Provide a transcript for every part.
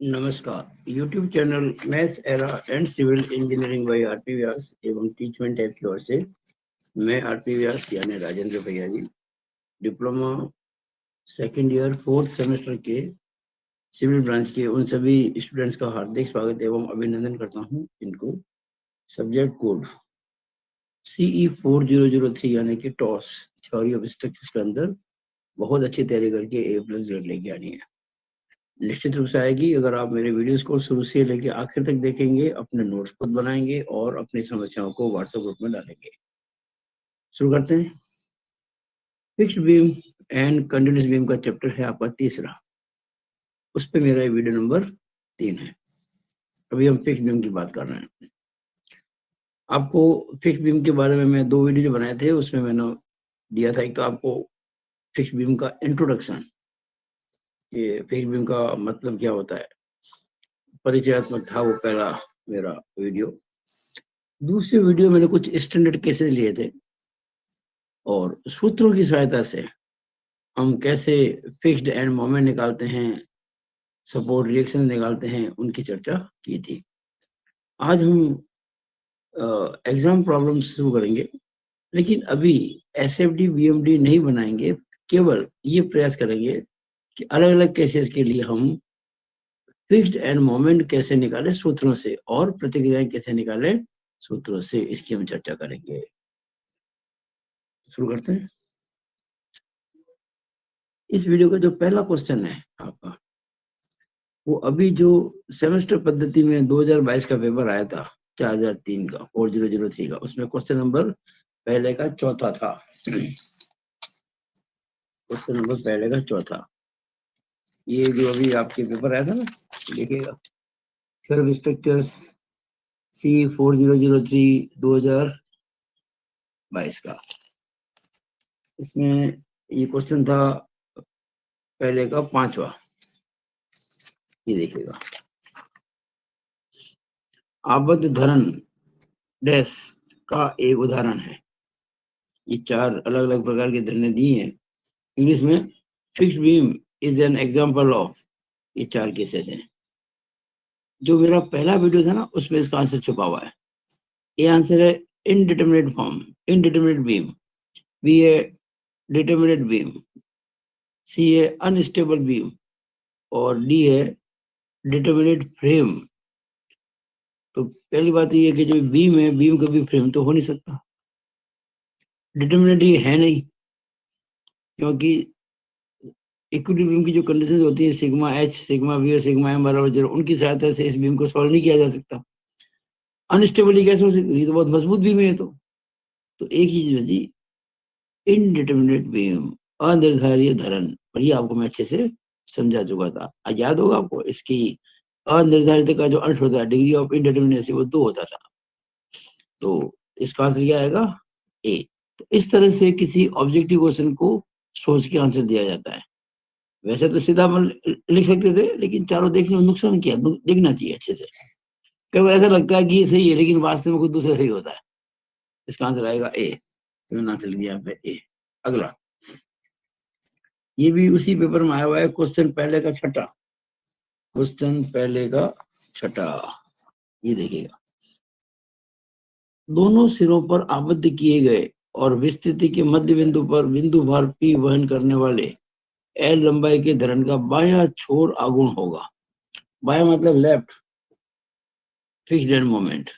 नमस्कार। YouTube channel maths era and civil engineering by RP Vyas एवं Teachmint app की ओर से मैं आरपी व्यास यानी राजेंद्र भैया G diploma second year 4th semester के सिविल ब्रांच के उन सभी स्टूडेंट्स का हार्दिक स्वागत एवं अभिनंदन करता हूं। इनको सब्जेक्ट कोड CE 4003 यानी कि टॉस थ्योरी ऑफ स्ट्रक्चर्स के अंदर बहुत अच्छी तैयारी करके A+ ग्रेड लेके आनी है। निश्चित रूप से आएगी अगर आप मेरे वीडियोस को शुरू से लेके आखिर तक देखेंगे, अपने नोट्स खुद बनाएंगे और अपनी समस्याओं को व्हाट्सएप ग्रुप में डालेंगे। शुरू करते हैं। Fixed beam and continuous beam का चैप्टर है आपका तीसरा, उस पे मेरा वीडियो नंबर 3 है। अभी हम फिक्स्ड बीम की बात कर रहे हैं। आपको फिक्स्ड बीम के बारे में मैं 2 वीडियो जो बनाए थे उसमें मैंने दिया था, एक तो आपको फिक्स्ड बीम का इंट्रोडक्शन, ये फिक्स्ड बीम का मतलब क्या होता है, परिचयात्मक था वो पहला मेरा वीडियो। दूसरे वीडियो मैंने कुछ स्टैंडर्ड केसेस लिए थे और सूत्रों की सहायता से हम कैसे फिक्स्ड एंड मोमेंट निकालते हैं, सपोर्ट रिएक्शन निकालते हैं, उनकी चर्चा की थी। आज हम एग्जाम प्रॉब्लम शुरू करेंगे, लेकिन अभी SFD BMD नहीं बनाएंगे, केवल ये प्रयास करेंगे कि अलग अलग केसेस के लिए हम फिक्स्ड एंड मोमेंट कैसे निकालें सूत्रों से और प्रतिक्रियाएं कैसे निकालें सूत्रों से, इसकी हम चर्चा करेंगे। शुरू करते हैं। इस वीडियो का जो पहला क्वेश्चन है आपका, वो अभी जो सेमेस्टर पद्धति में 2022 का पेपर आया था 4003 का 4003 का, उसमें क्वेश्चन नंबर पहले का चौथा था। क्वेश्चन नंबर पहले का चौथा, ये जो अभी आपके पेपर आया था ना, देखिएगा सर्व स्ट्रक्चर्स CE 4003 2022 का, इसमें ये क्वेश्चन था पहले का 5वां। ये देखिएगा, आबद्ध धरण डैश का एक उदाहरण है। ये 4 अलग अलग प्रकार की धरनें दी हैं। इंग्लिश में fixed beam is an example of, ये 4 केसेस हैं। जो मेरा पहला वीडियो था ना, उसमें इसका आंसर छुपा हुआ है। ये आंसर है indeterminate form, indeterminate beam, B है डिटरमिनेट बीम, सी है अनस्टेबल बीम और डी है डिटरमिनेट फ्रेम। तो पहली बात ये है कि जो बीम है, बीम कभी फ्रेम तो हो नहीं सकता, डिटरमिनेट ये है नहीं, क्योंकि इक्विलिब्रियम की जो कंडीशंस होती है सिग्मा H, सिग्मा V और सिग्मा M बराबर 0, उनकी सहायता से इस बीम को सॉल्व नहीं किया जा सकता। अनस्टेबल कैसे हो सकती है, तो बहुत मजबूत बीम है। तो एक ही चीज बची, इनडिटरमिनेट बीम, अनिर्धारित धरण। और ये आपको मैं अच्छे से समझा चुका था, याद होगा आपको। इसकी अनिर्धारित का जो अंश होता है, डिग्री ऑफ इनडिटरमिनेसी, वो 2 होता था। तो इसका आंसर क्या आएगा, A। तो इस तरह से किसी ऑब्जेक्टिव क्वेश्चन को सोच के आंसर दिया जाता है। वैसे तो सीधा अपन लिख सकते थे, लेकिन चारों देखने में नुकसान किया, देखना चाहिए अच्छे से। कई बार ऐसा लगता है कि ये सही है, लेकिन वास्तव में कुछ दूसरा सही होता है। इसका आंसर आएगा A। मैंने आंसर लिख दिया यहाँ पे A। अगला, ये भी उसी पेपर में आया हुआ है, क्वेश्चन पहले का छठा, क्वेश्चन पहले का छठा। ये देखिएगा, दोनों सिरों पर आबद्ध किए गए और विस्तृति के मध्य बिंदु पर बिंदु भार P वहन करने वाले L लंबाई के धरण का बायां छोर आगुण होगा। बायां मतलब लेफ्ट, फिक्स्ड एंड मोमेंट।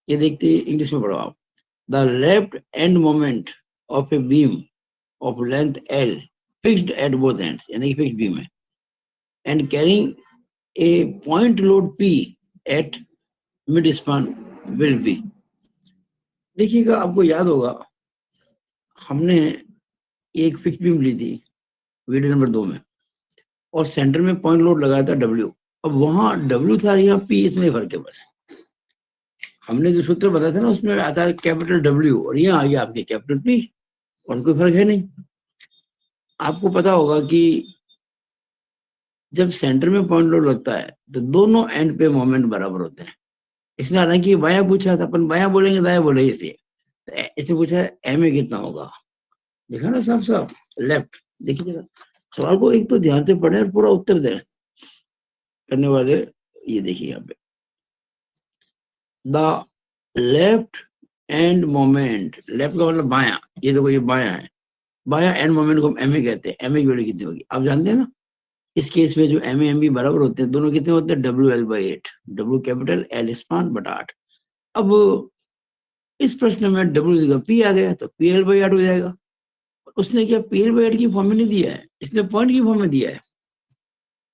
ये देखते इंग्लिश में पढ़ो आप। The left end moment of a beam of length L fixed at both ends, यानी कि फिक्स्ड बीम है, and carrying a point load P at mid span will be. देखिएगा, आपको याद होगा हमने एक फिक्स्ड बीम ली थी वीडियो नंबर 2 में, और सेंटर में पॉइंट लोड लगाया था W। अब वहां W था, यहाँ P, इतने फर्क है बस। हमने जो सूत्र बताया था ना, उसमें आता है कैपिटल W और यहाँ आ गया आपके कैपिटल P, और कोई फर्क है नहीं। आपको पता होगा कि जब सेंटर में पॉइंट लोड लगता है तो दोनों एंड पे मोमेंट बराबर होते हैं। इसलिए हालांकि बायां पूछा था, अपन बायां बोलेंगे दायां बोले, इसलिए इसने पूछा है M में कितना होगा। देखा ना साहब, साहब लेफ्ट। देखिए जरा सवाल को एक तो ध्यान से पढ़े और पूरा उत्तर दें। करने वाले ये देखिए यहाँ पे the left end moment, left का मतलब बायां, ये देखो ये बायां है, बायां एंड मोमेंट को हम एम ए कहते हैं। एम ए की वैल्यू कितनी होगी आप जानते हैं ना, इस केस में जो एम ए एम बी बराबर होते हैं, दोनों कितने होते हैं, W L by 8, W capital L spawn बटा 8। अब इस प्रश्न में डब्ल्यू का पी आ गया तो पी एल बाई 8 हो जाएगा। उसने क्या पी एल बाई 8 की फॉर्म में नहीं दिया है, इसने पॉइंट की फॉर्म में दिया है,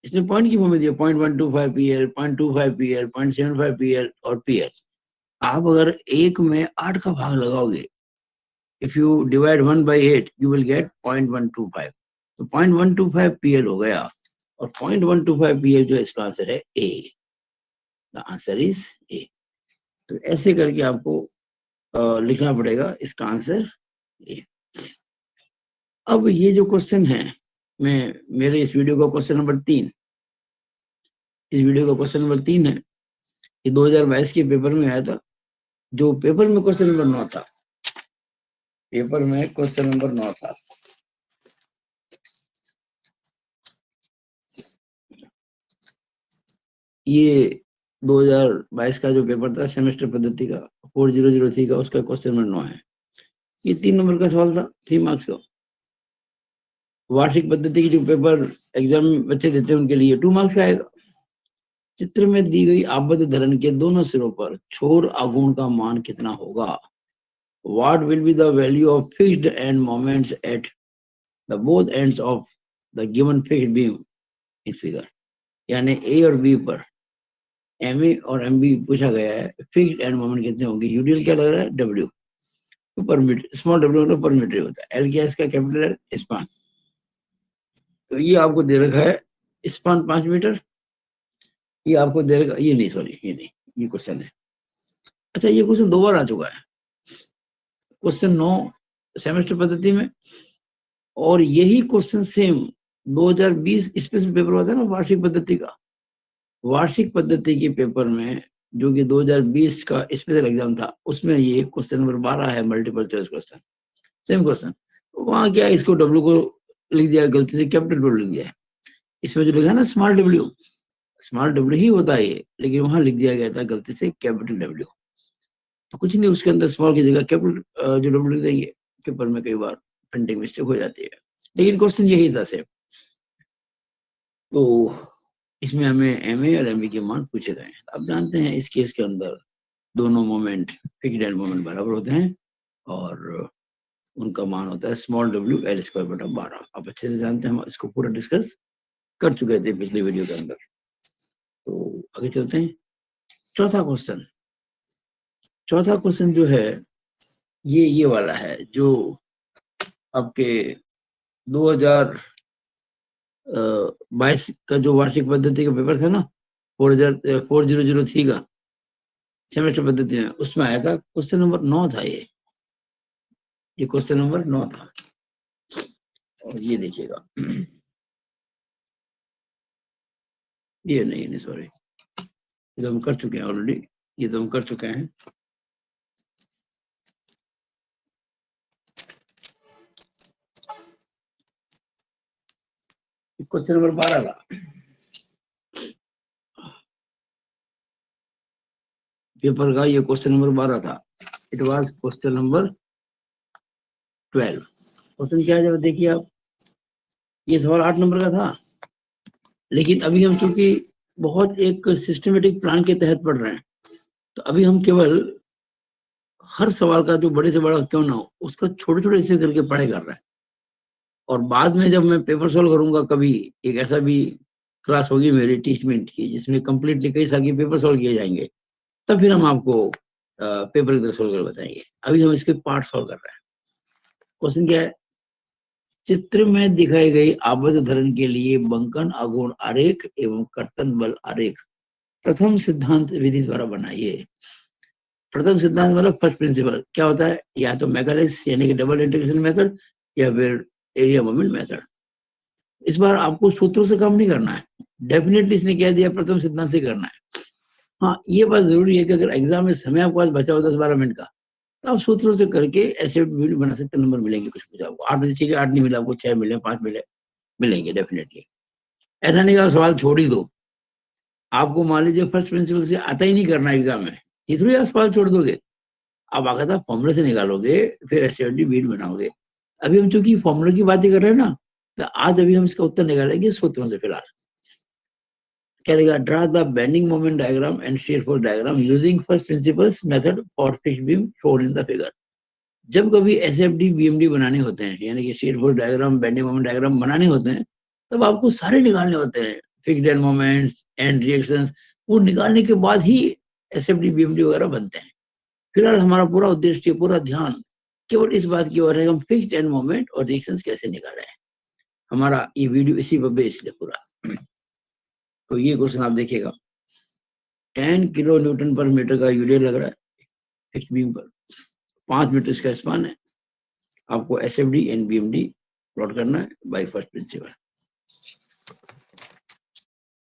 इसने पॉइंट की फॉर्म में दिया, 0.125 P L, 0.25 P L, 0.75 P L और पी एल। आप अगर एक में 8 का भाग लगाओगे, if you divide 1 by 8 you will get 0.125, तो 0.125 पीएल हो गया, और 0.125 पीएल जो इसका आंसर है ए, द आंसर इज ए। तो ऐसे करके आपको लिखना पड़ेगा इसका आंसर ए। अब ये जो क्वेश्चन है, मैं मेरे इस वीडियो का क्वेश्चन नंबर 3, इस वीडियो का क्वेश्चन नंबर 3 है, ये 2022 के पेपर में आया था। जो पेपर में क्वेश्चन नंबर 9 था, पेपर में क्वेश्चन नंबर 9 था, ये 2022 का जो पेपर था सेमेस्टर पद्धति का 4003 का, उसका क्वेश्चन नंबर 9 है। ये 3 नंबर का सवाल था, 3 मार्क्स का। वार्षिक पद्धति की जो पेपर एग्जाम में बच्चे देते हैं उनके लिए 2 मार्क्स का आएगा। चित्र में दी गई आबद्ध धरण के दोनों सिरों पर छोर आघूर्ण का मान कितना होगा? What will be the value of fixed end moments at the both ends of the given fixed beam in figure? यानी ए और बी पर एम ए और एम बी पूछा गया है, फिक्स्ड एंड मोमेंट कितने होंगे? यूडीएल क्या लग रहा है? डब्ल्यू पर मीटर, स्मॉल डब्ल्यू मतलब पर मीटर होता है, एल क्या इसका कैपिटल है, स्पान। तो ये आपको दे रखा है स्पान 5 मीटर, ये आपको दे रखा, ये नहीं सॉरी ये नहीं, ये क्वेश्चन है। अच्छा ये क्वेश्चन 2 बार आ चुका है, क्वेश्चन 9 सेमेस्टर पद्धति में, और यही क्वेश्चन सेम 2020 स्पेशल पेपर होता है ना वार्षिक पद्धति का, वार्षिक पद्धति के पेपर में जो कि 2020 का स्पेशल एग्जाम था, उसमें ये क्वेश्चन नंबर 12 है, multiple choice question, same question. वहां क्या इसको डब्ल्यू को लिख दिया गलती से, कैपिटल डब्ल्यू लिख दिया है। इसमें जो लिखा है ना स्मॉल डब्ल्यू, स्मॉल डब्ल्यू ही होता है ये, लेकिन वहां लिख दिया गया था गलती से कैपिटल डब्ल्यू। तो कुछ नहीं, उसके अंदर स्मॉल की जगह कैपिटल जो डब्ल्यू लिख देंगे। पेपर में कई बार प्रिंटिंग मिस्टेक हो जाती है, लेकिन क्वेश्चन यही था सेम। तो इसमें हमें एम ए और एम बी के मान पूछे गए हैं। आप जानते हैं इस केस के अंदर दोनों मोमेंट फिक्स्ड एंड मोमेंट बराबर होते हैं, और उनका मान होता है स्मॉल डब्ल्यू एल स्क्वायर बटा 12। आप अच्छे से जानते हैं, हम इसको पूरा डिस्कस कर चुके थे पिछले वीडियो के अंदर। तो आगे चलते हैं। चौथा क्वेश्चन, चौथा क्वेश्चन जो है ये वाला है, जो आपके 2022 का जो वार्षिक पद्धति का पेपर था ना, 4003 का सेमेस्टर पद्धति में, उसमें आया था क्वेश्चन नंबर 9 था ये क्वेश्चन नंबर 9 था। और ये देखिएगा, ये नहीं सॉरी, ये तो हम कर चुके हैं ऑलरेडी, ये तो हम कर चुके हैं। क्वेश्चन नंबर 12 था, पेपर का ये क्वेश्चन नंबर 12 था। It was question number 12। Question क्या है जब देखिए आप, ये सवाल 8 नंबर का था, लेकिन अभी हम चूंकि बहुत एक सिस्टमेटिक प्लान के तहत पढ़ रहे हैं, तो अभी हम केवल हर सवाल का जो बड़े से बड़ा क्यों ना हो उसका छोटे छोटे हिस्से करके पढ़ाई कर रहे हैं। और बाद में जब मैं पेपर सॉल्व करूंगा, कभी एक ऐसा भी क्लास होगी मेरी टीचमेंट की जिसमें कंप्लीटली कई साल के पेपर सॉल्व किए जाएंगे, तब फिर हम आपको पेपर की तरह सॉल्व कर बताएंगे। अभी हम इसके पार्ट सॉल्व कर रहे हैं। क्वेश्चन क्या है? चित्र में दिखाई गई आबद्ध धरण के लिए बंकन आघूर्ण आरेख एवं कर्तन बल आरेख प्रथम सिद्धांत विधि द्वारा बनाइए। प्रथम सिद्धांत मतलब फर्स्ट प्रिंसिपल क्या होता है? या तो मैकेनिक्स यानी कि डबल इंटीग्रेशन मेथड, या फिर एरिया मोमेंट मेथड। इस बार आपको सूत्रों से काम नहीं करना है, डेफिनेटली इसने कह दिया प्रथम सिद्धांत से करना है। हाँ ये बात जरूरी है कि अगर एग्जाम में समय आपके पास बचा हो 10-12 मिनट का, तो आप सूत्रों से करके ऐसे वीडियो बना सकते, नंबर मिलेंगे कुछ कुछ आपको। 8 बजे ठीक है, 8 नहीं मिला आपको, 6 मिले, 5 मिले, मिलेंगे डेफिनेटली। ऐसा नहीं कि आप सवाल छोड़ ही दो, आपको मान लीजिए फर्स्ट प्रिंसिपल से आता ही नहीं करना एग्जाम में, इतने आप सवाल छोड़ दोगे, आप आगे फॉर्मूला से निकालोगे, फिर एसएफडी बीट बनाओगे। अभी हम चूंकि फॉर्मूला की बातें कर रहे हैं ना, तो आज अभी हम इसका उत्तर निकालेंगे सूत्रों से। फिलहाल क्या रहेगा, draw the bending moment diagram and shear force diagram using first principles method for fixed beam shown in the figure. जब कभी एसएफडी बीएमडी बनाने होते हैं, यानी कि shear force diagram, bending moment diagram बनाने होते हैं, तब आपको सारे निकालने होते हैं, fixed and moments and reactions. वो निकालने के बाद ही एसएफडी बीएमडी वगैरह बनते हैं। फिलहाल हमारा पूरा उद्देश्य, पूरा ध्यान केवल इस बात की ओर है, हम फिक्स्ड एंड मोमेंट और रिएक्शंस कैसे निकालें। हमारा ये वीडियो इसी पर बेस्ड है पूरा। तो ये क्वेश्चन आप देखिएगा, 10 किलो न्यूटन पर मीटर का यूरिया लग रहा है फिक्स्ड बीम पर, 5 मीटर इसका स्पान है। आपको एसएफडी एंड बीएमडी प्लॉट करना है बाय फर्स्ट प्रिंसिपल।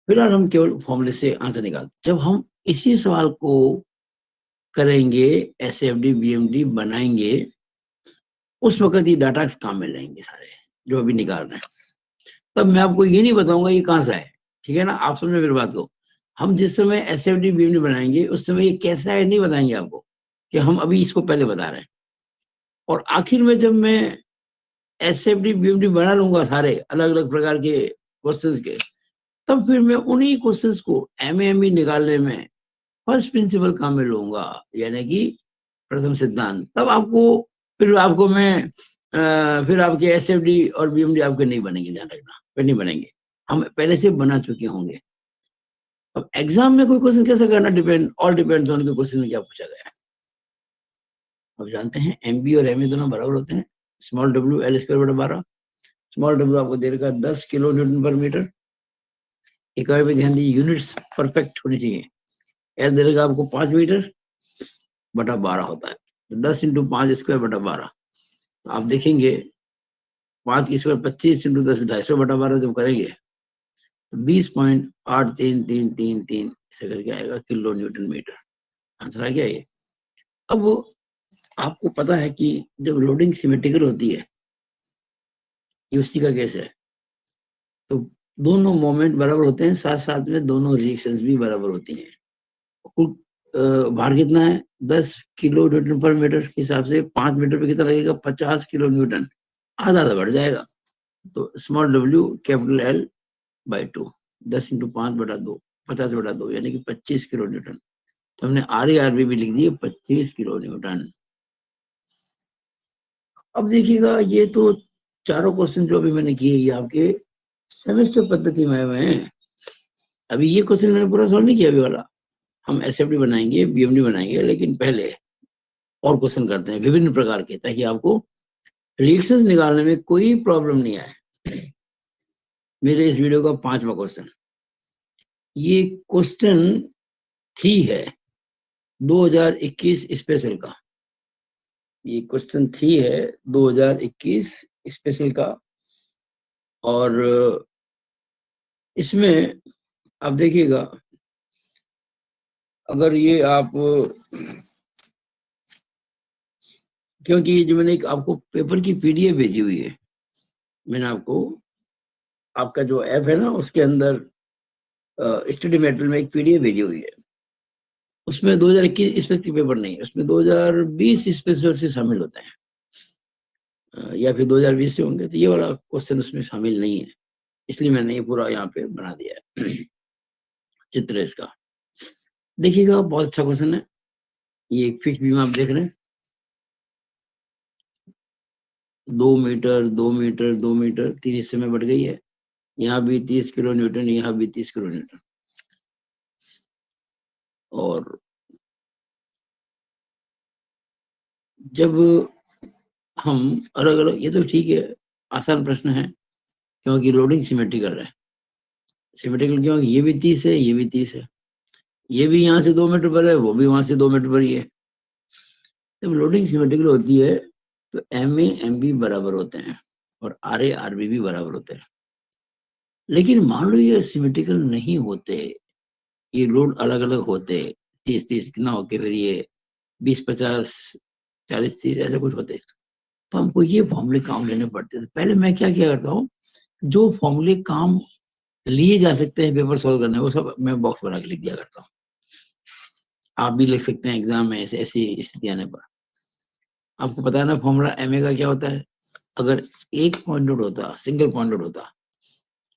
फिलहाल हम केवल फॉर्मूले से आंसर निकाल, जब हम इसी सवाल को करेंगे, एसएफडी बीएमडी बनाएंगे, उस वक्त ये डाटा काम में लेंगे सारे जो अभी निकाल रहे हैं। तब मैं आपको ये नहीं बताऊंगा ये कहां से है, ठीक है ना, आप समझे मेरी बात को। हम जिस समय एसएफडी बीएमडी बनाएंगे उस समय ये कैसा है नहीं बताएंगे आपको, कि हम अभी इसको पहले बता रहे हैं। और आखिर में जब मैं एसएफडी बीएमडी बना लूंगा सारे अलग अलग प्रकार के क्वेश्चंस के, तब फिर मैं उन्हीं क्वेश्चंस को एमएमई निकालने में फर्स्ट प्रिंसिपल काम में लूंगा, यानी कि प्रथम सिद्धांत। तब आपको फिर आपको मैं फिर आपके एसएफडी और बीएमडी आपके नहीं बनेंगे, ध्यान रखना, फिर नहीं बनेंगे, हम पहले से बना चुके होंगे। अब एग्जाम में कोई क्वेश्चन कैसे करना, डिपेंड, ऑल डिपेंड्स ऑन के क्वेश्चन में क्या पूछा गया है। अब जानते हैं एमबी और एमए दोनों बराबर होते हैं, स्मॉल डब्ल्यू एल स्क्वायर बटा 12। स्मॉल डब्ल्यू आपको दे रखा 10 किलो न्यूटन पर मीटर। इकाई पे ध्यान दीजिए, यूनिट्स परफेक्ट होनी चाहिए। एल दे रखा आपको 5 मीटर बटा 12 होता है, तो 10 इंटू 5 स्क्वायर बटा 12। तो आप देखेंगे 5 की स्क्वायर 25 इंटू 10 250 बटा 12 जब करेंगे तो 20.8333 ऐसे करके आएगा किलो न्यूटन मीटर। आंसर आ गया ये। अब आपको पता है कि जब लोडिंग सिमेट्रिकल होती है, ये उसी का केस है, तो दोनों मोमेंट बराबर होते हैं, साथ साथ में दोनों रिएक्शंस भी बराबर होती हैं। कुल भार कितना है, 10 किलो न्यूटन पर मीटर के हिसाब से 5 मीटर पे कितना लगेगा, 50 किलो न्यूटन, आधा आधा बढ़ जाएगा। तो small W capital L by 2, 10 into 5 बटा 2, 50 बटा 2 यानी कि 25 किलो न्यूटन। तो हमने आरबी भी लिख दिए 25 किलो न्यूटन। अब देखिएगा, ये तो चारों क्वेश्चन जो अभी मैंने किए ये आपके सेमेस्टर पद्धति में आए हुए हैं। अभी ये क्वेश्चन मैंने पूरा सॉल्व नहीं किया अभी वाला, हम एसएफडी बनाएंगे, बीएमडी बनाएंगे, लेकिन पहले और क्वेश्चन करते हैं विभिन्न प्रकार के, ताकि आपको रिएक्शंस निकालने में कोई प्रॉब्लम नहीं आए। मेरे इस वीडियो का 5वां क्वेश्चन, ये क्वेश्चन 3 है 2021 स्पेशल का। ये क्वेश्चन 3 है 2021 स्पेशल का। और इसमें आप देखिएगा, अगर ये आप, क्योंकि ये जो मैंने एक आपको पेपर की पीडीएफ भेजी हुई है, मैंने आपको आपका जो ऐप है ना उसके अंदर स्टडी मेटेरियल में एक पीडीएफ भेजी हुई है, उसमें 2021 स्पेशल पेपर नहीं, उसमें 2020 स्पेशल से शामिल होते हैं, या फिर 2020 से होंगे, तो ये वाला क्वेश्चन उसमें शामिल नहीं है, इसलिए मैंने ये पूरा यहाँ पे बना दिया है चित्र इसका। देखिएगा बहुत अच्छा क्वेश्चन है। ये एक फिक्स बीम आप देख रहे हैं, 2 मीटर 2 मीटर 2 मीटर 3 हिस्से में बढ़ गई है। यहाँ भी 30 किलो न्यूटन, यहाँ भी 30 किलो न्यूटन। और जब हम अलग अलग, ये तो ठीक है, आसान प्रश्न है, क्योंकि लोडिंग सिमेट्रिकल है। सिमेट्रिकल क्यों, ये भी 30 है, ये भी 30 है, ये भी यहाँ से 2 मीटर पर है, वो भी वहां से 2 मीटर पर ही है। जब लोडिंग सिमेट्रिकल होती है तो एम ए एम बी बराबर होते हैं और आर ए आर बी भी बराबर होते हैं। लेकिन मान लो ये सिमेट्रिकल नहीं होते, ये लोड अलग अलग होते, 30-30 कितना होके फिर ये 20-50 40-30 ऐसे कुछ होते, तो हमको ये फॉर्मूले काम लेने पड़ते थे। पहले मैं क्या किया करता हूँ, जो फॉर्मूले काम लिए जा सकते हैं पेपर सॉल्व करने, वो सब मैं बॉक्स बना के लिख दिया करता हूँ। आप भी लिख सकते हैं एग्जाम में ऐसी स्थिति आने पर। आपको पता है ना फॉर्मूला एमए का क्या होता है? अगर एक पॉइंटेड होता, सिंगल पॉइंटेड होता,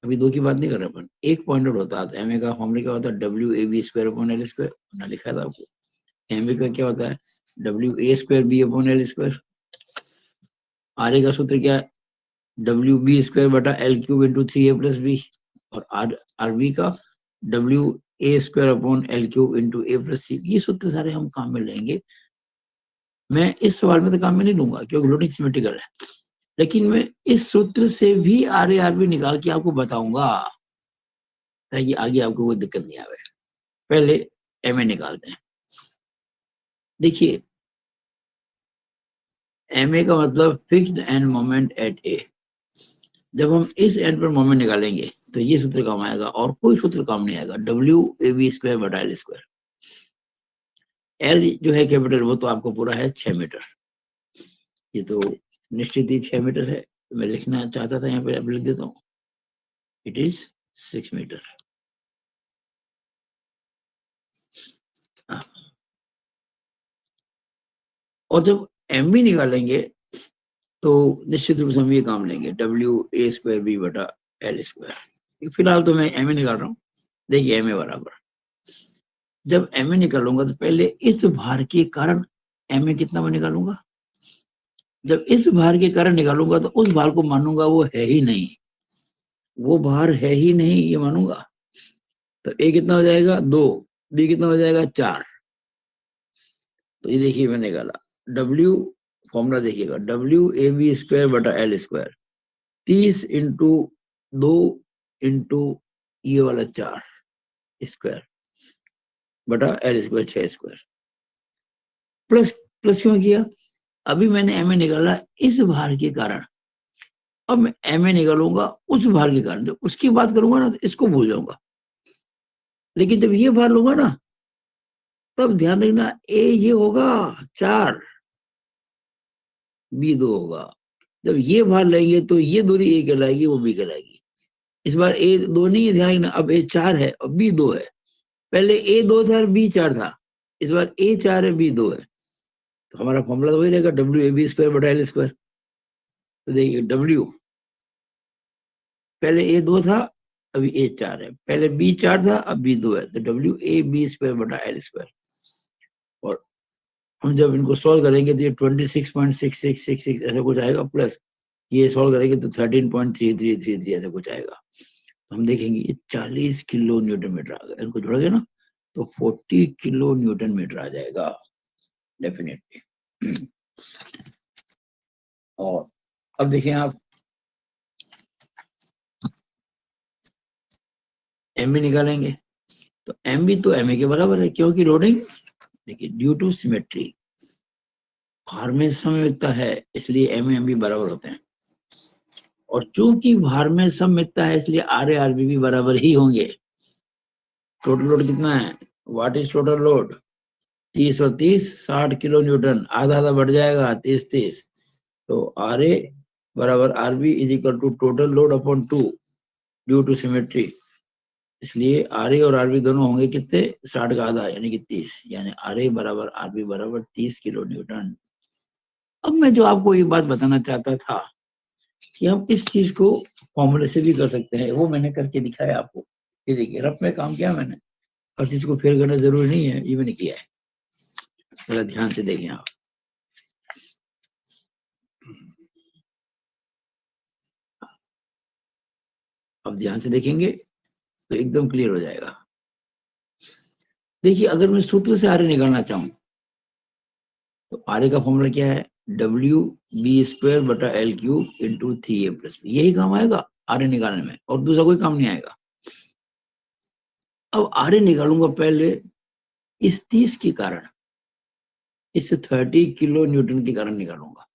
अभी दो की बात नहीं कर रहे अपन, एक पॉइंटेड होता तो एमए का फॉर्मूला क्या होता है? W A B square upon L square, ना लिखा था आपको। एमए का क्या होता है? W A square B upon L square. R A का सूत्र क्या है? डब्ल्यू बी स्क्वायर बटा L cube into 3a + b। और आर बी का W A square upon L cube into a + c। ये सूत्र सारे हम काम में लेंगे। मैं इस सवाल में तो काम में नहीं लूंगा क्योंकि लोडिंग सिमेट्रिकल है, लेकिन मैं इस सूत्र से भी आर ए आर बी निकाल के आपको बताऊंगा ताकि आगे आपको कोई दिक्कत नहीं आवे। पहले एम ए निकालते हैं। देखिए एम ए का मतलब फिक्स्ड एंड मोमेंट एट ए। जब हम इस एंड पर मोमेंट निकालेंगे तो ये सूत्र काम आएगा और कोई सूत्र काम नहीं आएगा। डब्ल्यू ए बी स्क्वायर बटा एल स्क्वायर। एल जो है कैपिटल वो तो आपको पूरा है 6 मीटर, ये तो निश्चित ही 6 मीटर है। मैं लिखना चाहता था यहाँ पे, अब लिख देता हूँ, इट इज 6 मीटर। और जब एम बी निकालेंगे तो निश्चित रूप से हम ये काम लेंगे, डब्ल्यू ए स्क्वायर बी बटा एल स्क्वायर। फिलहाल तो मैं एम ए निकाल रहा हूँ। देखिए एम ए बराबर, जब एम ए निकालूंगा तो पहले इस भार के कारण एम ए कितना मैं निकालूंगा। जब इस भार के कारण निकालूंगा तो उस भार को मानूंगा वो है ही नहीं, वो भार है ही नहीं ये मानूंगा। तो ए कितना हो जाएगा? 2। बी कितना हो जाएगा? 4। तो ये देखिए मैंने निकाला डब्ल्यू, फॉर्मूला देखिएगा, डब्ल्यू ए बी स्क्वायर बटा एल स्क्वायर 30 इंटू 2 इंटू ये वाला 4 स्क्वायर बटा L square 6 square. Plus plus क्यों किया? अभी मैंने एम ए निकाला इस भार के कारण, अब मैं एम ए निकालूंगा उस भार के कारण। जब उसकी बात करूंगा ना तो इसको भूल जाऊंगा, लेकिन जब ये भार लूंगा ना तब ध्यान रखना ए ये होगा 4, बी 2 होगा। जब ये भार लेंगे तो ये दूरी ए कहलाएगी, वो बी कहलाएगी। इस बार ए 2 नहीं है, ध्यान रखना, अब ए 4 है और बी 2 है। पहले ए 2 था और बी 4 था, इस बार ए 4 है बी 2 है। तो हमारा फॉर्मूला तो वही रहेगा, डब्ल्यू ए बी स्क्वायर बटा एल स्क्वायर। तो देखिए डब्ल्यू, पहले ए 2 था अभी ए 4 है, पहले बी 4 था अब बी 2 है, तो डब्ल्यू ए बी स्क्वायर बटा एल स्क्वायर। और हम जब इनको सॉल्व करेंगे तो ये 26.6666 ऐसा कुछ आएगा, प्लस ये सॉल्व करेंगे तो 13.3333 ऐसा कुछ आएगा। तो हम देखेंगे ये 40 किलो न्यूटन मीटर आ गया, इनको जोड़ोगे ना तो 40 किलो न्यूटन मीटर आ जाएगा डेफिनेटली। और अब देखिए आप एम बी निकालेंगे तो एम बी तो एम ए के बराबर है, क्योंकि लोडिंग देखिए ड्यू टू सिमेट्री भार में सममितता है, इसलिए एम बी बराबर होते हैं। और चूंकि भार में सममितता है इसलिए आर ए आर बी भी बराबर ही होंगे। टोटल लोड कितना है? What is total load? 30 और 30 60 किलो न्यूटन, आधा आधा बढ़ जाएगा 30 30। तो आर ए बराबर R B is equal to total load upon 2 due to symmetry. इसलिए आर ए और आर बी दोनों होंगे कितने? 60 का आधा यानी कि 30, यानी आर ए बराबर आर बी बराबर 30 किलो न्यूटन। अब मैं जो आपको ये बात बताना चाहता था कि हम इस चीज को फॉर्मूले से भी कर सकते हैं, वो मैंने करके दिखाया आपको। ये देखिए रफ में काम किया मैंने, हर चीज को फेर करना जरूरी नहीं है, ये मैंने किया है। जरा ध्यान से देखें आप। अब ध्यान से देखेंगे तो एकदम क्लियर हो जाएगा। देखिए अगर मैं सूत्र से आर ए निकालना चाहूं तो आर ए का फॉर्मूला क्या है? डब्ल्यू बी स्क्वायर बटा L cube into 3a + b। यही काम आएगा आर ए निकालने में, और दूसरा कोई काम नहीं आएगा। अब आर ए निकालूंगा पहले इस 30 के कारण, इस 30 किलो न्यूटन के कारण निकालूंगा।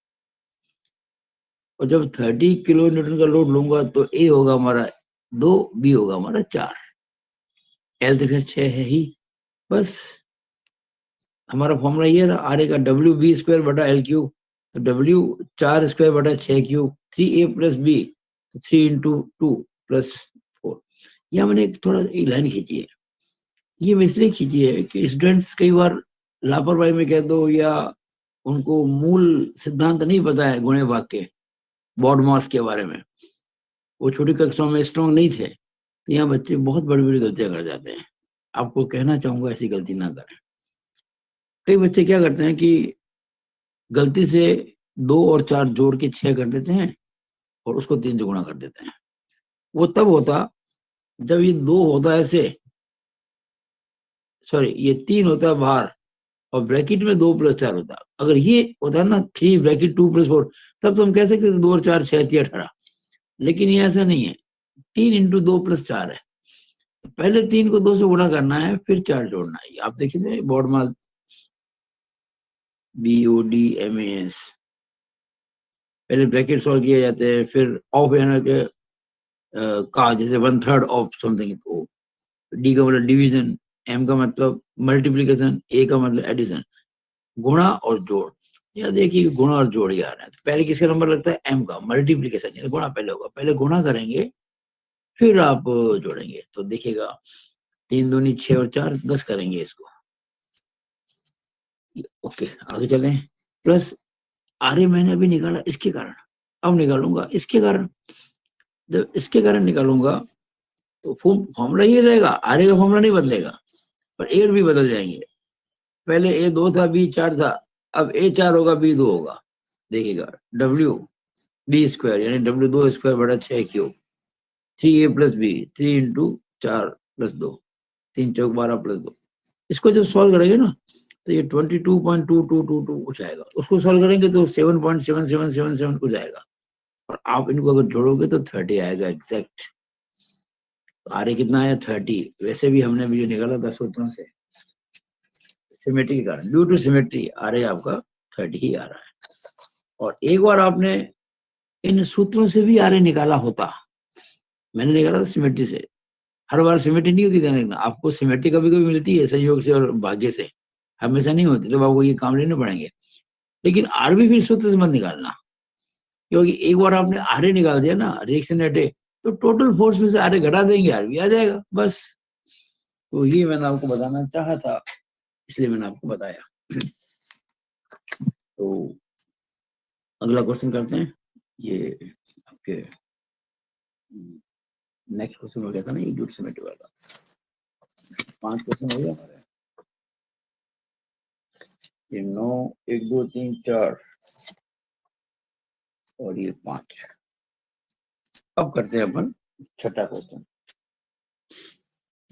और जब 30 किलो न्यूटन का लोड लूंगा तो ए होगा हमारा 2, बी होगा हमारा 4, एल तो खैर 6 है ही। बस हमारा फॉर्मूला ये रहा आर ए का, डब्ल्यू बी स्क्वायर बटा एल क्यूब, तो डब्ल्यू 4 स्क्वायर बटा 6 क्यूब, 3a + b, तो 3 × 2 + 4। यहाँ मैंने थोड़ा एक लाइन खींची है, ये मैं इसलिए खींची है कि स्टूडेंट्स कई बार लापरवाही में कह दो या उनको मूल सिद्धांत नहीं पता है गुणे भाग के, बॉड मास के बारे में, वो छोटी कक्षाओं में स्ट्रॉन्ग नहीं थे, तो यहाँ बच्चे बहुत बड़ी बड़ी गलतियां कर जाते हैं। आपको कहना चाहूंगा ऐसी गलती ना करें। कई बच्चे क्या करते हैं कि गलती से 2 और 4 जोड़ के 6 कर देते हैं और उसको 3 से गुणा कर देते हैं। वो तब होता जब ये 2 होता है ऐसे, सॉरी ये 3 होता है बाहर और ब्रैकेट में 2 + 4 होता। अगर ये होता है ना 3 ब्रैकेट 2 + 4, तब तो हम कह सकते थे 2 और 4 6 18। लेकिन ये ऐसा नहीं है, 3 × 2 + 4 है। पहले 3 को 2 से गुणा करना है, फिर 4 जोड़ना है। आप देखिए बोर्ड मास BODMAS, पहले ब्रैकेट सॉल्व किए जाते हैं, फिर ऑफ एनर के का जैसे 1/3 ऑफ समथिंग, तो डी का मतलब डिवीजन, एम का मतलब मल्टीप्लीकेशन, ए का मतलब एडिशन, गुणा और जोड़। या देखिए गुणा और जोड़ ही आ रहा है, तो पहले किसका नंबर लगता है, एम का, मल्टीप्लीकेशन गुणा पहले होगा, पहले गुणा करेंगे फिर आप जोड़ेंगे। तो देखिएगा 3 दूनी 6 और 4 10 करेंगे इसको। ओके आगे चलें। प्लस आर्य मैंने अभी निकाला इसके कारण, अब निकालूंगा इसके कारण। जब इसके कारण निकालूंगा तो फॉर्मूला ये रहेगा, आर्य का फॉर्मूला नहीं बदलेगा, पर ए भी बदल जाएंगे। पहले A 2 था, B 4 था, अब A 4 होगा, B 2 होगा। देखिएगा WB² यानी W2² / 6³ 3A + B 3 × 4 + 2, 3 चौक 12 + 2। इसको जब सॉल्व करेंगे ना तो ये 22.2222 कुछ आएगा। उसको सॉल्व करेंगे तो 7.7777 कुछ आएगा, और आप इनको अगर जोड़ोगे तो 30 आएगा एग्जैक्ट। तो आरे कितना आया 30। वैसे भी हमने भी जो निकाला था सूत्रों से, सिमेट्री के कारण, ड्यू टू सिमेट्री आरे आपका 30 ही आ रहा है। और एक बार आपने इन सूत्रों से भी आरे निकाला होता, मैंने निकाला था सिमेट्री से। हर बार सिमेट्री नहीं होती ध्यान रखना, आपको सिमेट्री कभी कभी मिलती है संयोग से और भाग्य से, हमेशा नहीं होती, तो आपको ये काम लेने पड़ेंगे। लेकिन आर भी फिर सूत्र से मत निकालना, क्योंकि एक बार आपने आरे निकाल दिया ना रिएक्शन रेट, तो टोटल फोर्स में से आरे घटा देंगे, आर भी आ जाएगा बस। तो ये मैंने आपको बताना चाहा था, इसलिए मैंने आपको बताया। तो अगला क्वेश्चन करते हैं। ये आपके नेक्स्ट क्वेश्चन हो गया था ना, ये सिमेट्री वाला। 5 क्वेश्चन हो गया हमारे। ये 9 1 2 3 4 और ये 5। अब करते हैं अपन छठा क्वेश्चन,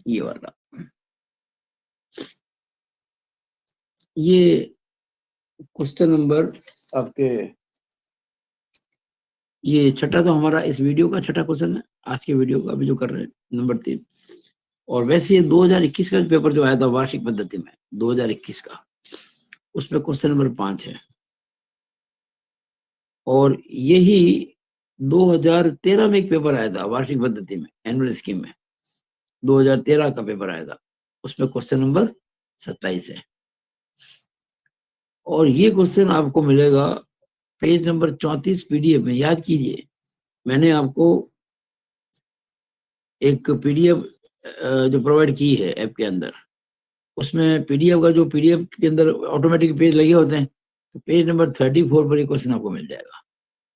ये वाला। ये क्वेश्चन नंबर आपके, ये छठा तो हमारा इस वीडियो का छठा क्वेश्चन है, आज के वीडियो का अभी जो कर रहे हैं, नंबर 3। और वैसे ये 2021 का पेपर जो आया था वार्षिक पद्धति में 2021 का, उसमें क्वेश्चन नंबर 5 है। और यही 2013 में एक पेपर आया था वार्षिक पद्धति में, एनुअल स्कीम में 2013 का पेपर आया था, उसमें क्वेश्चन नंबर 27 है। और ये क्वेश्चन आपको मिलेगा पेज नंबर 34 PDF में। याद कीजिए मैंने आपको एक PDF जो प्रोवाइड की है ऐप के अंदर, उसमें PDF का जो PDF के अंदर ऑटोमेटिक पेज लगे होते हैं, तो पेज नंबर 34 पर ये क्वेश्चन आपको मिल जाएगा।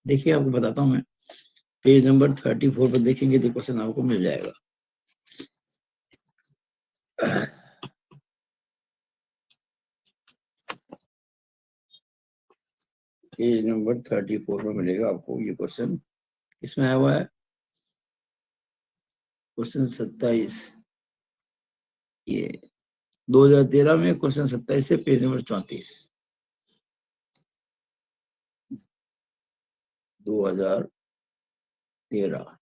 देखिए आपको बताता हूँ मैं, पेज नंबर 34 पर देखेंगे तो क्वेश्चन आपको मिल जाएगा। पेज नंबर 34 पर मिलेगा आपको ये क्वेश्चन। इसमें आया हुआ है क्वेश्चन 27, ये 2013 में क्वेश्चन 27 से पेज नंबर 34, 2013।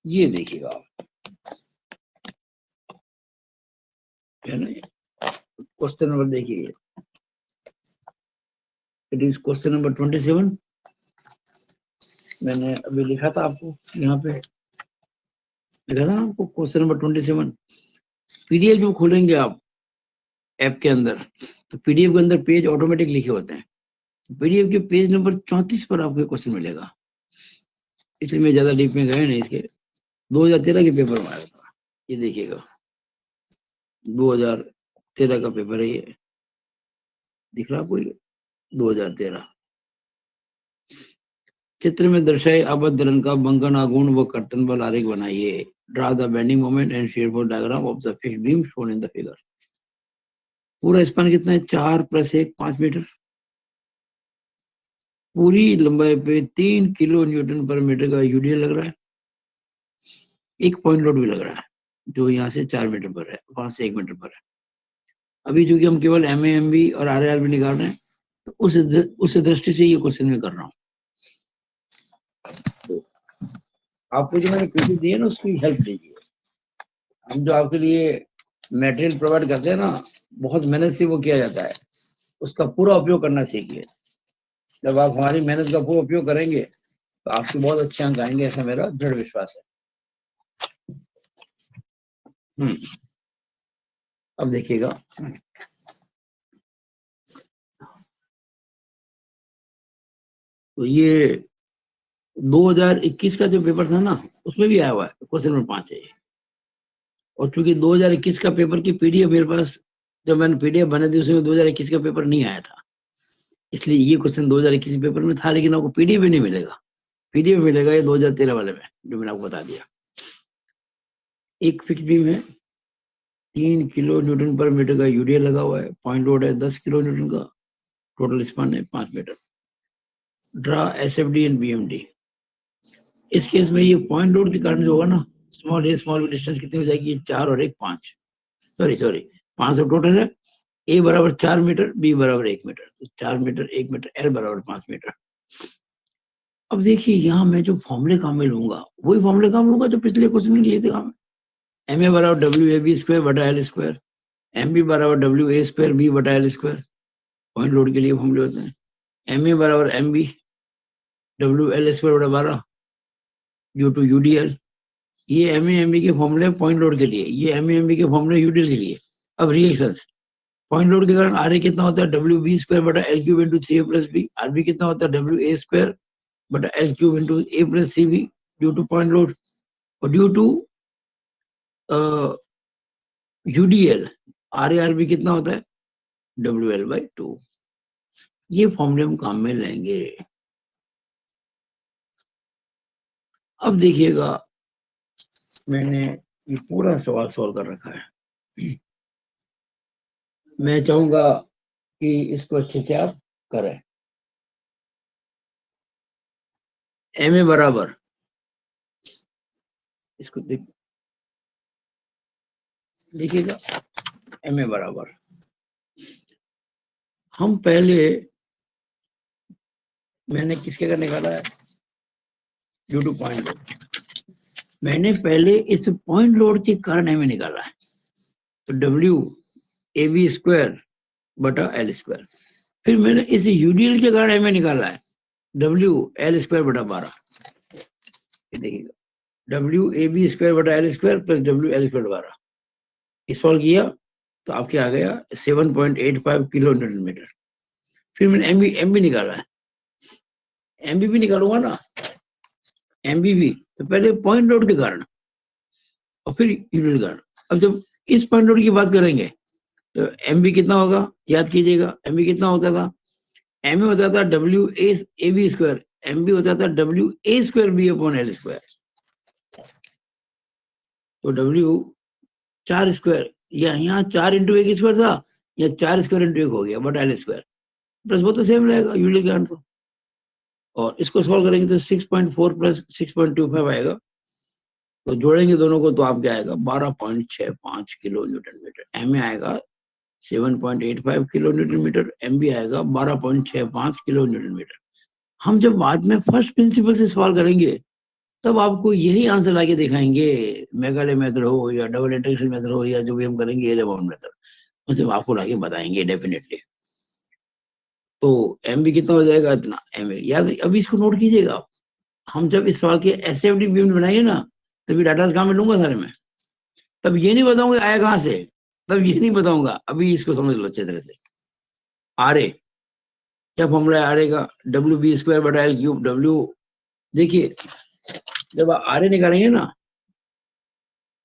ये देखिएगा आप, है ना, क्वेश्चन नंबर देखिए, इट इज क्वेश्चन नंबर 27। मैंने अभी लिखा था आपको, यहाँ पे लिखा था आपको क्वेश्चन नंबर 27। पीडीएफ जो खोलेंगे आप ऐप के अंदर, तो पीडीएफ के अंदर पेज ऑटोमेटिक लिखे होते हैं। तो पीडीएफ के पेज नंबर 34 पर आपको क्वेश्चन मिलेगा, इसलिए मैं ज्यादा डीप में गया नहीं। इसके 2013 के पेपर में आया था, ये देखिएगा 2013 का पेपर है ये, दिख रहा आपको ये 2013। चित्र में दर्शाए आबद्ध रन का बंकन आगुण व कर्तन बल आरेख बनाइए। Draw the bending moment and shear force diagram of the fixed beam shown in the figure. पूरा स्पान कितना है? 4 + 1 5 मीटर। पूरी लंबाई पे 3 किलो न्यूटन पर मीटर का यूडीएल लग रहा है। एक पॉइंट लोड भी लग रहा है, जो यहाँ से 4 मीटर पर है, वहां से 1 मीटर पर है। अभी चूंकि हम केवल MAMB और RARB निकाल रहे हैं, तो उस दृष्टि से ये क्वेश्चन में कर रहा हूँ। तो आपको जो मैंने पीपी दी है ना, उसकी हेल्प लीजिए। हम जो आपके लिए मटेरियल प्रोवाइड करते हैं ना, बहुत मेहनत से वो किया जाता है, उसका पूरा उपयोग करना सीखिए। जब आप हमारी मेहनत का पूरा उपयोग करेंगे तो आपके बहुत अच्छे अंक आएंगे, ऐसा मेरा दृढ़ विश्वास है। अब देखिएगा, तो ये 2021 का जो पेपर था ना, उसमें भी आया हुआ है, क्वेश्चन नंबर 5 है। और चूंकि 2021 का पेपर की पीडीएफ मेरे पास, जब मैंने पीडीएफ बना दी, उसमें 2021 का पेपर नहीं आया था, इसलिए ये क्वेश्चन 2021 पेपर में था, लेकिन आपको पीडीएफ भी नहीं मिलेगा। पीडीएफ मिलेगा ये 2013 वाले में, जो मैंने आपको बता दिया। एक फिक्स बीम है, 3 किलो न्यूटन पर मीटर का यूडीएल लगा हुआ है, पॉइंट लोड है 10 किलो न्यूटन का, टोटल स्पान है 5 metre. Draw SFD and BMD। इस केस में ये पॉइंट लोड के कारण जो होगा ना, स्मॉल डिस्टेंस कितनी हो जाएगी? 4 और 1 5, सॉरी 5 तो टोटल है। A बराबर 4 मीटर, B बराबर 1 मीटर, तो 4 मीटर 1 मीटर, L बराबर 5 मीटर। अब देखिए, यहाँ मैं जो फॉर्मूले काम में लूंगा, वही फॉर्मूले काम लूंगा जो पिछले क्वेश्चन में लिए थे काम में। MA बराबर WAB² बटा L², MB बराबर WA² B बटा L²। पॉइंट लोड के लिए फॉर्मूले होते हैं। MA बराबर MB WL² बटा 12 ड्यू टू UDL। ये MA MB के फॉर्मूले पॉइंट लोड के लिए, ये MA MB के फॉर्मूले UDL के लिए। अब रिएक्शंस, पॉइंट लोड के कारण RA कितना होता है? WB² बटा L³ इंटू 3A+B। RB कितना होता है? WA² बटा L³ into A+3B due to point load. और ड्यू टू UDL RA/RB कितना होता है? WL/2। ये फॉर्मूले हम काम में लेंगे। अब देखिएगा, मैंने ये पूरा सवाल सॉल्व कर रखा है। मैं चाहूंगा कि इसको अच्छे से आप करें। MA बराबर, इसको देखिएगा, MA बराबर, हम पहले, मैंने किसके का निकाला है? Due to point load. मैंने पहले इस पॉइंट लोड के कारण MA निकाला है, तो WAB² बटा L²। फिर मैंने इस UDL के कारण MA निकाला है, WL² बटा 12। देखिएगा, WAB² बटा L² प्लस WL² 12। सॉल्व किया तो आपके आ गया 7.85 किलो न्यूटन मीटर। फिर मैंने MB निकाला है, MB भी निकालूंगा ना, MB भी, तो पहले पॉइंट लोड के कारण और फिर यूनिट कारण। अब जब इस पॉइंट लोड की बात करेंगे तो MB कितना होगा? याद कीजिएगा, MB कितना होता था? MA होता था WAB², MB होता था WA²B अपॉन L²। तो W 4², या यहाँ 4 इंटू 1² था, या 4² इंटू 1 हो गया बट L², प्लस वो तो सेम रहेगा यूनिट कारण तो। और इसको सॉल्व करेंगे तो 6.4 प्लस 6.25 आएगा, तो जोड़ेंगे दोनों को तो आपके आएगा 12.65 किलो न्यूटन मीटर। MA आएगा 7.85 किलो न्यूटन मीटर, MB आएगा 12.65 किलो न्यूटन मीटर। हम जब बाद में फर्स्ट प्रिंसिपल से सवाल करेंगे, तब आपको यही आंसर लाके दिखाएंगे, मेगाले मेथड हो या डबल इंटीग्रेशन मेथड हो, या जो भी हम करेंगे एले बाउंड मेथड। मतलब आपको लाके बताएंगे डेफिनेटली। तो एमबी कितना हो जाएगा, इतना एमबी याद अभी इसको नोट कीजिएगा आप। हम जब इस सवाल के एसएफडी बीम बनाएंगे ना, तभी डाटा कहाँ में लूंगा सारे में, तब ये नहीं बताऊंगा आया कहां से, तब ये नहीं बताऊंगा, अभी इसको समझ लो अच्छे तरह से। आर ए क्या फॉर्मूला है आर ए का, डब्ल्यू बी स्क्वायर बटा एल क्यूब। डब्ल्यू देखिए जब आप आर ए निकालेंगे ना,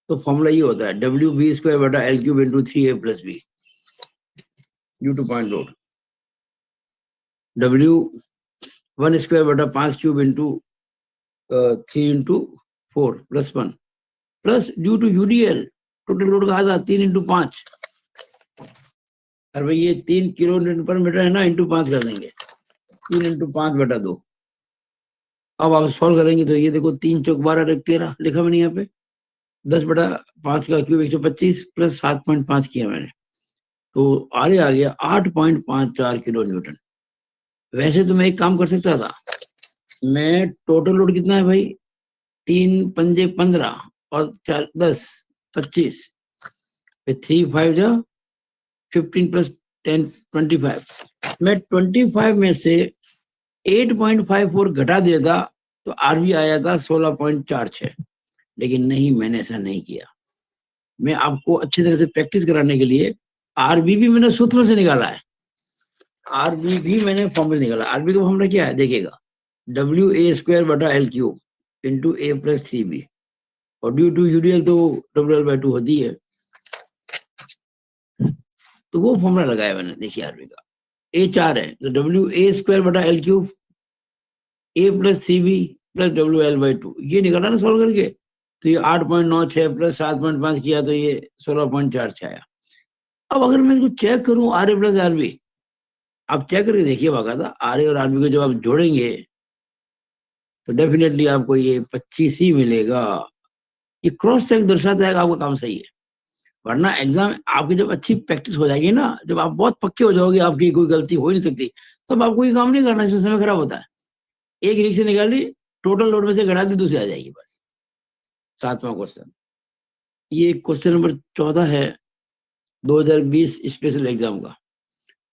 तो फॉर्मूला ये होता है डब्ल्यू बी स्क्वायर बटा L cube into 3a plus B due to point load. W 1 square बटा 5 cube into 3 into 4 plus 1 plus due to UDL total load का आधा 3 इंटू 5। अरे भाई ये 3 किलो न्यूटन पर मीटर है ना, इंटू 5 कर देंगे, 3 इंटू 5 बटा 2। अब आप सॉल्व करेंगे तो ये देखो 3 चौक 12 13 लिखा मैंने यहाँ पे, 10 बटा 5 का क्यूब 125 प्लस 7.5 किया मैंने, तो आगे आ गया 8.54 किलो न्यूटन। वैसे तो मैं एक काम कर सकता था, मैं टोटल लोड कितना है भाई, 3 पंजे 15 और 4 10 25, 3 5 जा 15 प्लस 10 25। मैं 25 में से 8.54 घटा देता तो आरबी आया था 16.46। लेकिन नहीं, मैंने ऐसा नहीं किया। मैं आपको अच्छी तरह से प्रैक्टिस कराने के लिए आरबी भी मैंने सूत्र से निकाला है, आरबी भी मैंने फॉर्मूला निकाला। आरबी का फॉर्मूला क्या है देखिएगा, डब्ल्यू ए स्क्वायर बटा एल क्यूब इंटू ए प्लस 3b, और ड्यू टू यूडीएल तो WL/2 होती है, तो वो फॉर्मूला लगाया मैंने। देखिए आरबी का ए 4 है तो डब्ल्यू ए स्क्वायर बटा एल क्यूब ए प्लस 3b प्लस WL/2, ये निकाला ना सॉल्व करके, तो ये 8.96 प्लस 7.5 किया तो ये 16.46 आया। अब अगर मैं इसको चेक करूं आर ए प्लस आरबी, आप चेक करके देखिए बाकायदा, आर ए और आरबी को जब आप जोड़ेंगे तो डेफिनेटली आपको ये 25 ही मिलेगा। ये क्रॉस चेक दर्शाता है कि आपका काम सही है। वरना एग्जाम आपकी जब अच्छी प्रैक्टिस हो जाएगी ना, जब आप बहुत पक्के हो जाओगे आपकी कोई गलती हो ही नहीं सकती, तब आपको ये काम नहीं करना, इसमें समय खराब होता है। एक रिक्शा निकाली, टोटल लोड में से घटा दी, दूसरी आ जाएगी बस। 7वां क्वेश्चन, ये क्वेश्चन नंबर 14 है 2020 स्पेशल एग्जाम का।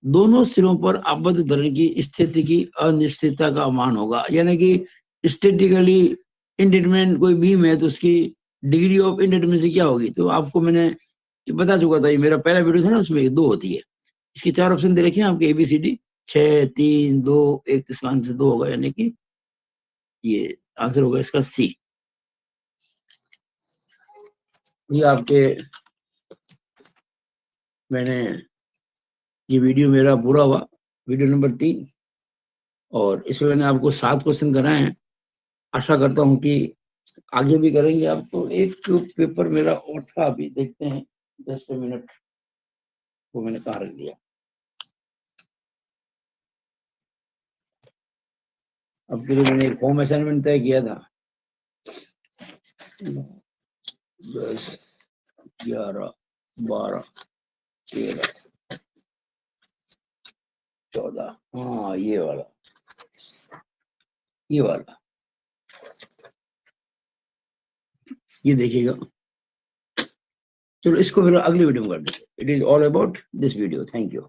दोनों सिरों पर आबद्ध दर्द की स्थिति की अनिश्चितता का मान होगा, यानी कि स्टेटिकली इंडिटरमिनेट कोई बीम है तो उसकी डिग्री ऑफ इंडिटरमिनेसी क्या होगी। तो आपको मैंने ये बता चुका था, ये मेरा पहला वीडियो था ना, उसमें 2 होती है। इसके 4 ऑप्शन दे रखे हैं आपके ABCD, 6 3 2 1, इसका आंसर 2 होगा, यानी कि ये आंसर होगा इसका C। ये आपके मैंने ये वीडियो मेरा पूरा हुआ, वीडियो नंबर 3, और इसमें मैंने आपको 7 क्वेश्चन कराए हैं। आशा करता हूँ कि आगे भी करेंगे आप। तो एक पेपर मेरा और था, अभी देखते हैं, 10 मिनट, वो मैंने कहाँ रख दिया। अब के लिए मैंने एक होम असाइनमेंट तय किया था, 10 11 12 13 14, हाँ ये वाला ये देखिएगा। चलो इसको फिर अगली वीडियो में कर देंगे। It is all about this video. Thank you.